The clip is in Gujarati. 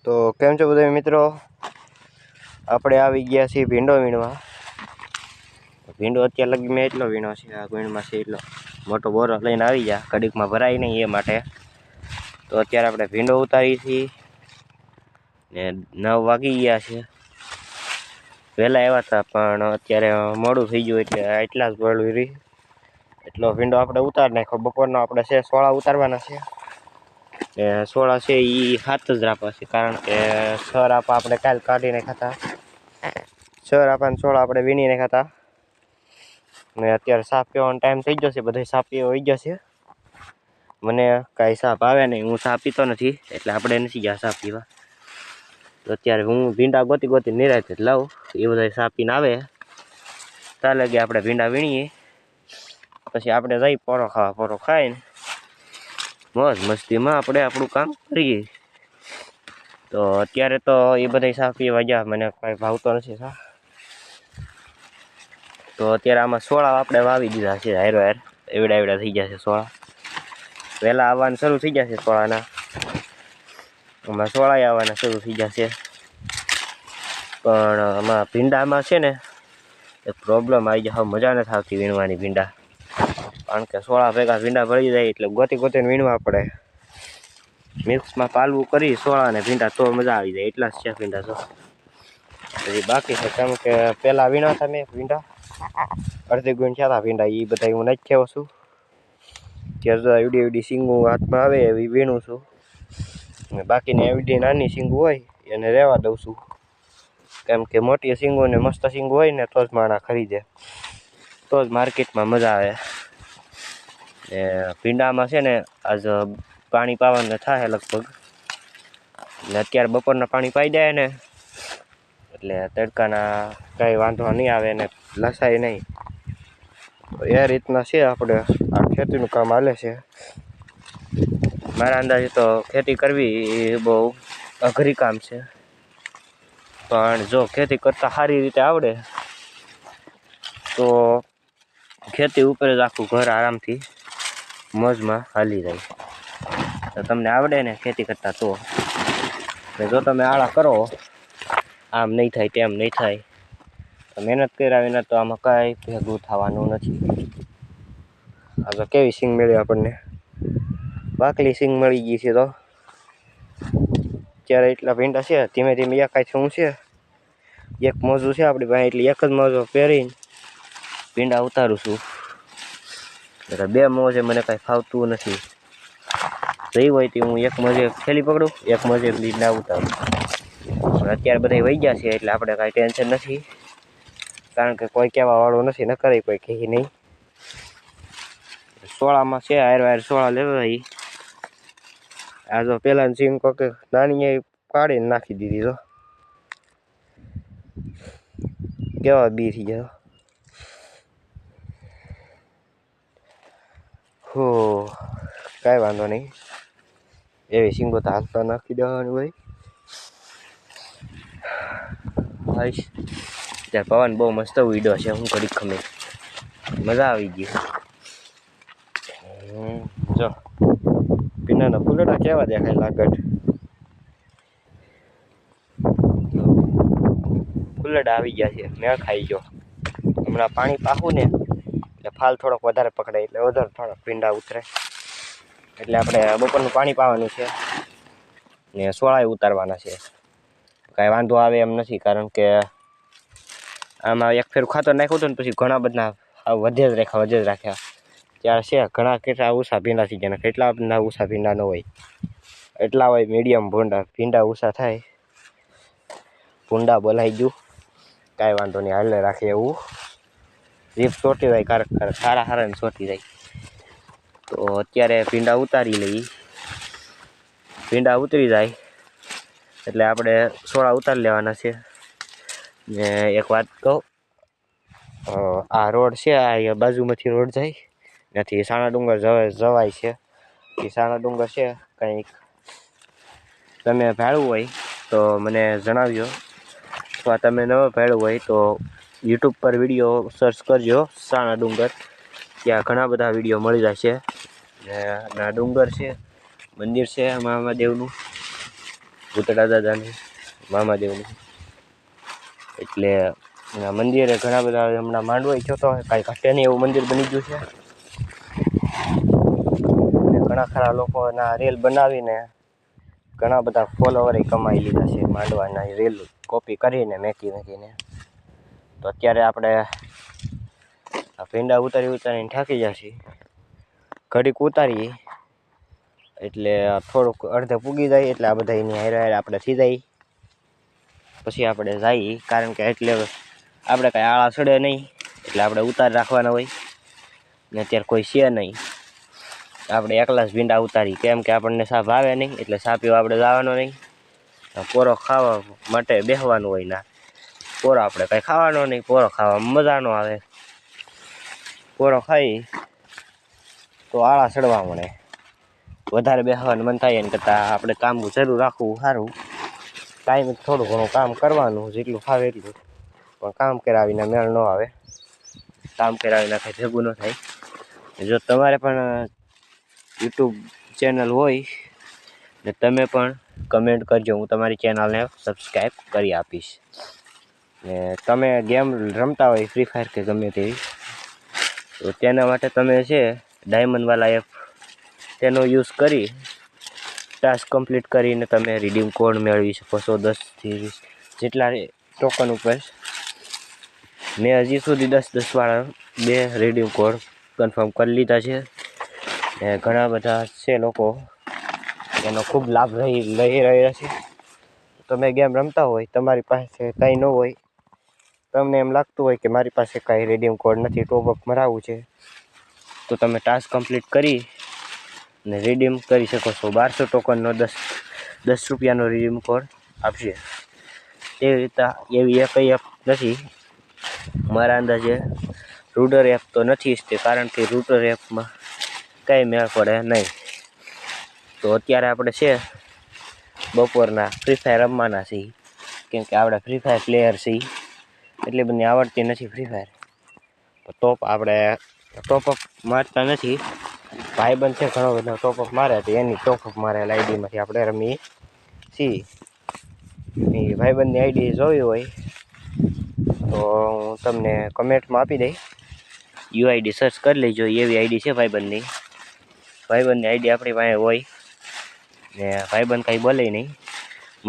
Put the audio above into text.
તો કેમ છો બધા મિત્રો? આપણે આવી ગયા છીએ ભીંડો વીણવા. ભીંડો અત્યારે લગી મેં એટલો વીણો છે, આ વીણમાં છે એટલો મોટો બોરો લઈને આવી ગયા, કડીકમાં ભરાય નહીં એ માટે. તો અત્યારે આપણે ભીંડો ઉતારી છીએ ને 9 વાગી ગયા છે. વહેલા આવ્યા હતા પણ અત્યારે મોડું થઈ ગયું એટલે એટલા જ વળવી રહી. એટલો ભીંડો આપણે ઉતારી નાખ્યો. બપોરનો આપણે છે 16 ઉતારવાના છે. ને 16 છે એ 7 જ રાપા છે, કારણ કે 6 રાપા આપણે કાલ કાઢીને ખાતા. 6 રાપા ને 16 આપણે વીણીને ખાતા. ને અત્યારે સાપ પીવાનો ટાઈમ થઈ ગયો છે, બધા સાપ પીવા હોઈ ગયા છે. મને કાંઈ સાપ આવે નહીં, હું સાપ પીતો નથી, એટલે આપણે નથી ગયા સાપ પીવા. તો અત્યારે હું ભીંડા ગોતી નિરાંતે લાવું, એ બધા સાપ પીને આવે તાલે કે આપણે ભીંડા વીણીએ, પછી આપણે જઈ પોરો ખાવા. પોરો ખાઈને મોજ મસ્તીમાં આપણે આપણું કામ કરીએ. તો અત્યારે તો એ બધા સાપ પીવા ગયા, મને કાંઈ ભાવતો નથી સા. તો અત્યારે આમાં 16 આપણે વાવી દીધા છે, હાર એવડા થઈ ગયા છે 16. વહેલા આવવાનું શરૂ થઈ ગયા છે 16ના. આમાં 16 આવવાના શરૂ થઈ ગયા છે. પણ આમાં ભીંડામાં છે ને એક પ્રોબ્લેમ આવી જાય, મજા નથી આવતી વીણવાની ભીંડા, કારણ કે 16 ભેગા ભીંડા ભરી જાય એટલે ગોતીને વીણવા પડે. મિક્સમાં પાલવું કરી 16 ને ભીંડા તો મજા આવી જાય, એટલા જ છે ભીંડા. તો પછી બાકી છે, કેમ કે પહેલાં વીણા હતા મેં ભીંડા, અડધી ગુણ થયા હતા ભીંડા, એ બધા હું નથી ખેવો છું. ત્યારે એવડી સિંગું હાથમાં આવે એવી વીણું છું, ને બાકીની એવડી નાની સિંગું હોય એને રહેવા દઉં છું. કેમ કે મોટી સિંગો ને મસ્ત સિંગો હોય ને તો જ માણા ખરીદે, તો જ માર્કેટમાં મજા આવે. ને ભીંડામાં છે ને આજ પાણી પાવાનું થાય લગભગ, ને અત્યારે બપોરના પાણી પાઈ જાય ને એટલે તડકાના કંઈ વાંધો નહીં આવે ને લસાય નહીં. એ રીતના છે આપણે આ ખેતીનું કામ હાલે છે. મારા અંદાજે તો ખેતી કરવી એ બહુ અઘરી કામ છે, પણ જો ખેતી કરતાં સારી રીતે આવડે તો ખેતી ઉપર જ આખું ઘર આરામથી મોજમાં હાલી જાય. તો તમને આવડે ને ખેતી કરતાં તો, જો તમે આળા કરો આમ નહીં થાય તેમ નહીં થાય, તો મહેનત કર્યા વિના તો આમાં કાંઈ ભેગું થવાનું નથી. આ તો કેવી સિંગ મળી આપણને, બાકલી સિંગ મળી ગઈ છે. તો અત્યારે એટલા ભીંડા છે, ધીમે ધીમે એકાય શું છે, એક મોજું છે આપણી પાસે, એટલે એક જ મોજો પહેરીને ભીંડા ઉતારું છું. એટલે 2 મોજે મને કાંઈ ફાવતું નથી. જઈ હોય તો હું એક મોજે થેલી પકડું, એક મોજે ભીંડા ઉતારું. પણ અત્યારે બધા વહી ગયા છે એટલે આપણે કાંઈ ટેન્શન નથી, કારણ કે કોઈ કહેવા વાળું નથી, ન કરે કોઈ કહે નહીં. 16માં છે હાર 16 લેવાય. આ જો પહેલાંની સિંગ કોકે નાની પાડીને નાખી દીધી, તો કેવા બી થઈ ગયા. હો કાંઈ વાંધો નહીં, એવી સિંગો તો હાથમાં નાખી દેવાની હોય. હાઈશ ત્યાં પવન બહુ મસ્ત ઉડ્યો છે, હું ઘડીક ખમે મજા આવી ગઈ. જો પીનાના ફૂલડા કેવા દેખાય લાગટ, ફૂલડા આવી ગયા છે. મેં ખાઈ ગયો હમણાં પાણી પાવું ને એટલે ફાલ થોડોક વધારે પકડાય, એટલે વધારે થોડોક ભીંડા ઉતરે. એટલે આપણે બપોરનું પાણી પાવાનું છે ને 16 ઉતારવાના છે. કાંઈ વાંધો આવે એમ નથી, કારણ કે આમાં એક ફેર ખાતર નાખ્યું હતું ને પછી ઘણા બધા વધે જ રાખ્યા. ત્યારે છે ઘણા કેટલા ઓછા ભીંડા થઈ ગયા, કેટલા બધા ઓછા ભીંડા ન હોય, એટલા હોય મીડિયમ ભીંડા ઓછા થાય. ભૂંડા બોલાઈ ગયું, કાંઈ વાંધો નહીં, હાલે રાખે એવું. જીભ ચોટી જાય, કારક સારા ને ચોટી જાય. તો અત્યારે ભીંડા ઉતારી લઈ, ભીંડા ઉતરી જાય એટલે આપણે 16 ઉતારી લેવાના છે. ને એક વાત કહું, આ રોડ છે, આ બાજુમાંથી રોડ જાય ત્યાંથી સાણા ડુંગર જવાય છે. એ સાણા ડુંગર છે, કંઈક તમે ભાડું હોય તો મને જણાવજો, અથવા તમે ન ભાડું હોય તો યુટ્યુબ પર વિડીયો સર્ચ કરજો સાણા ડુંગર, ત્યાં ઘણા બધા વિડીયો મળી જશે. ને ના ડુંગર છે, મંદિર છે મહાદેવનું, ભૂતળા દાદાની, મામાદેવની. એટલે મંદિરે ઘણા બધા હમણાં માંડવો થતો હોય, કાંઈ ઘટે નહીં એવું મંદિર બની ગયું છે. અને ઘણા ખરા લોકોના રીલ બનાવીને ઘણા બધા ફોલોવર કમાઈ લીધા છે માંડવાના રીલ કોપી કરીને મેકીને. તો અત્યારે આપણે આ ભીંડા ઉતારીને થાકી જશે. ઘડીક ઉતારીએ એટલે થોડુંક અડધે પૂગી જાય એટલે આ બધા એની હારે આપણે થઈ જાય. પછી આપણે જઈએ, કારણ કે એટલે આપણે કાંઈ આળા સડે નહીં, એટલે આપણે ઉતારી રાખવાના હોય ને. અત્યારે કોઈ છે નહીં, આપણે એકલા જ ભીંડા ઉતારી, કેમ કે આપણને સા ભાવે નહીં, એટલે સા પીવા આપણે જવાનો નહીં. પોરો ખાવા માટે બેસવાનું હોય ના, પોરો આપણે કાંઈ ખાવાનો નહીં. પોરો ખાવામાં મજા ન આવે. પોરો ખાઈ તો આળા સડવા મળે, વધારે બેસવાનું મન થાય. એને કરતાં આપણે કામ જરૂર રાખવું સારું. ટાઈમ થોડું ઘણું કામ કરવાનું, જેટલું ફાવે એટલું, પણ કામ કર્યા વિના મેળ ન આવે. કામ કર્યા વિના કાંઈ ભેગું ન થાય. જો તમારે પણ યુટ્યુબ ચેનલ હોય ને તમે પણ કમેન્ટ કરજો, હું તમારી ચેનલને સબસ્ક્રાઈબ કરી આપીશ. ને તમે ગેમ રમતા હોય ફ્રી ફાયર કે ગમે તેવી, તો તેના માટે તમે છે ડાયમંડવાલા એપ, તેનો યુઝ કરી ટાસ્ક કમ્પ્લીટ કરીને તમે રિડીમ કોડ મેળવી શકો છો. 10થી 20 જેટલા ટોકન ઉપર. મેં હજી સુધી 10 વાળા 2 રિડીમ કોડ કન્ફર્મ કરી લીધા છે. ને ઘણા બધા છે લોકો એનો ખૂબ લાભ લઈ રહ્યા છે. તમે ગેમ રમતા હોય, તમારી પાસે કંઈ ન હોય, તમને એમ લાગતું હોય કે મારી પાસે કાંઈ રિડીમ કોડ નથી, ટોપઅપ મરાવવું છે, તો તમે ટાસ્ક કમ્પ્લીટ કરી ને રિડીમ કરી શકો છો. 1200 ટોકનનો 10 રૂપિયાનો રિડીમ કોડ આપશે. તેવી રીતે એવી એકઈ એપ નથી મારા અંદાજે. રૂડર એપ તો નથી જ તે, કારણ કે રૂડર એપમાં કંઈ મેળ પડે નહીં. તો અત્યારે આપણે છે બપોરના ફ્રી ફાયર રમવાના છીએ, કેમ કે આપણે ફ્રી ફાયર પ્લેયર છીએ. એટલી બધી આવડતી નથી ફ્રી ફાયર. તો આપણે ટોપઅપ મારતા નથી. ભાઈબંધ છે ઘણો બધો ટોપઅપ મારે, તો એની ટોપઅપ મારેલા આઈડીમાંથી આપણે રમીએ છીએ. એ ભાઈબંધની આઈડી જોવી હોય તો હું તમને કમેન્ટમાં આપી દઈશ. યુઆઈડી સર્ચ કરી લેજો, એવી આઈડી છે ભાઈબંધની. ભાઈબંધની આઈડી આપણી પાસે હોય ને ભાઈબંધ કાંઈ બોલે નહીં.